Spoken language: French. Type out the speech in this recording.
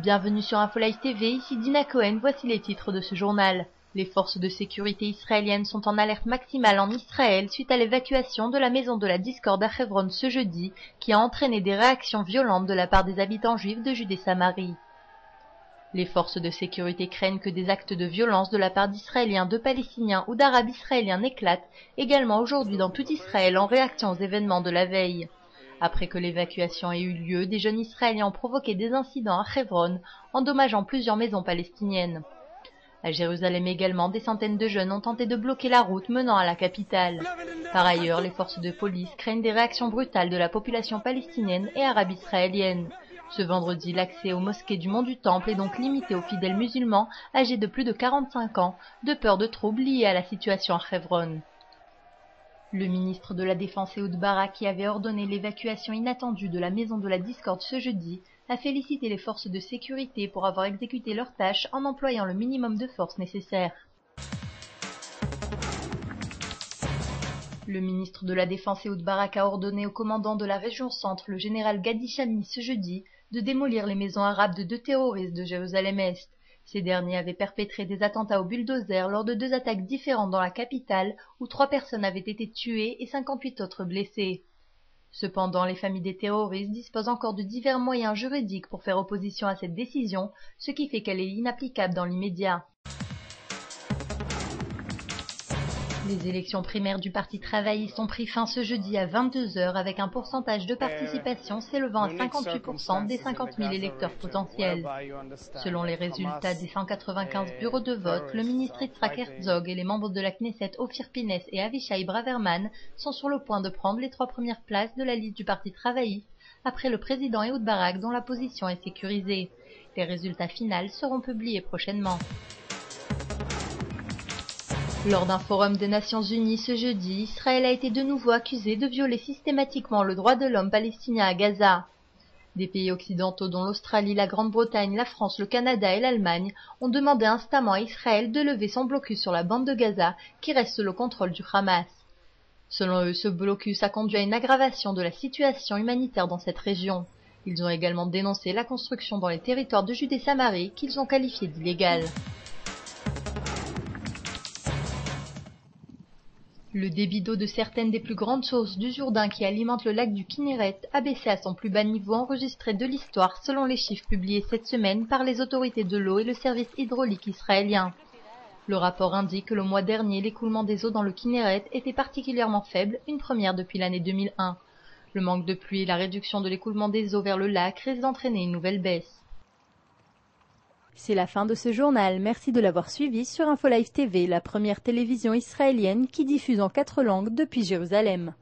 Bienvenue sur InfoLive TV, ici Dina Cohen, voici les titres de ce journal. Les forces de sécurité israéliennes sont en alerte maximale en Israël suite à l'évacuation de la maison de la discorde à Hebron ce jeudi, qui a entraîné des réactions violentes de la part des habitants juifs de Judée-Samarie. Les forces de sécurité craignent que des actes de violence de la part d'Israéliens, de Palestiniens ou d'Arabes israéliens n'éclatent également aujourd'hui dans tout Israël en réaction aux événements de la veille. Après que l'évacuation ait eu lieu, des jeunes Israéliens ont provoqué des incidents à Hebron, endommageant plusieurs maisons palestiniennes. À Jérusalem également, des centaines de jeunes ont tenté de bloquer la route menant à la capitale. Par ailleurs, les forces de police craignent des réactions brutales de la population palestinienne et arabe israélienne. Ce vendredi, l'accès aux mosquées du Mont du Temple est donc limité aux fidèles musulmans âgés de plus de 45 ans, de peur de troubles liés à la situation à Hebron. Le ministre de la Défense Ehud Barak, qui avait ordonné l'évacuation inattendue de la maison de la discorde ce jeudi, a félicité les forces de sécurité pour avoir exécuté leurs tâches en employant le minimum de force nécessaire. Le ministre de la Défense Ehud Barak a ordonné au commandant de la région centre, le général Gadi Shami, ce jeudi, de démolir les maisons arabes de 2 terroristes de Jérusalem-Est. Ces derniers avaient perpétré des attentats au bulldozer lors de 2 attaques différentes dans la capitale, où 3 personnes avaient été tuées et 58 autres blessées. Cependant, les familles des terroristes disposent encore de divers moyens juridiques pour faire opposition à cette décision, ce qui fait qu'elle est inapplicable dans l'immédiat. Les élections primaires du Parti travailliste ont pris fin ce jeudi à 22 h avec un pourcentage de participation s'élevant à 58% des 50 000 électeurs potentiels. Selon les résultats des 195 bureaux de vote, le ministre Yitzhak Herzog et les membres de la Knesset Ophir Pines et Avishai Braverman sont sur le point de prendre les 3 premières places de la liste du Parti travailliste, après le président Ehud Barak dont la position est sécurisée. Les résultats finaux seront publiés prochainement. Lors d'un forum des Nations Unies ce jeudi, Israël a été de nouveau accusé de violer systématiquement le droit de l'homme palestinien à Gaza. Des pays occidentaux dont l'Australie, la Grande-Bretagne, la France, le Canada et l'Allemagne ont demandé instamment à Israël de lever son blocus sur la bande de Gaza qui reste sous le contrôle du Hamas. Selon eux, ce blocus a conduit à une aggravation de la situation humanitaire dans cette région. Ils ont également dénoncé la construction dans les territoires de Judée-Samarie qu'ils ont qualifiée d'illégale. Le débit d'eau de certaines des plus grandes sources du Jourdain qui alimentent le lac du Kinneret a baissé à son plus bas niveau enregistré de l'histoire selon les chiffres publiés cette semaine par les autorités de l'eau et le service hydraulique israélien. Le rapport indique que le mois dernier, l'écoulement des eaux dans le Kinneret était particulièrement faible, une première depuis l'année 2001. Le manque de pluie et la réduction de l'écoulement des eaux vers le lac risquent d'entraîner une nouvelle baisse. C'est la fin de ce journal. Merci de l'avoir suivi sur InfoLive TV, la première télévision israélienne qui diffuse en 4 langues depuis Jérusalem.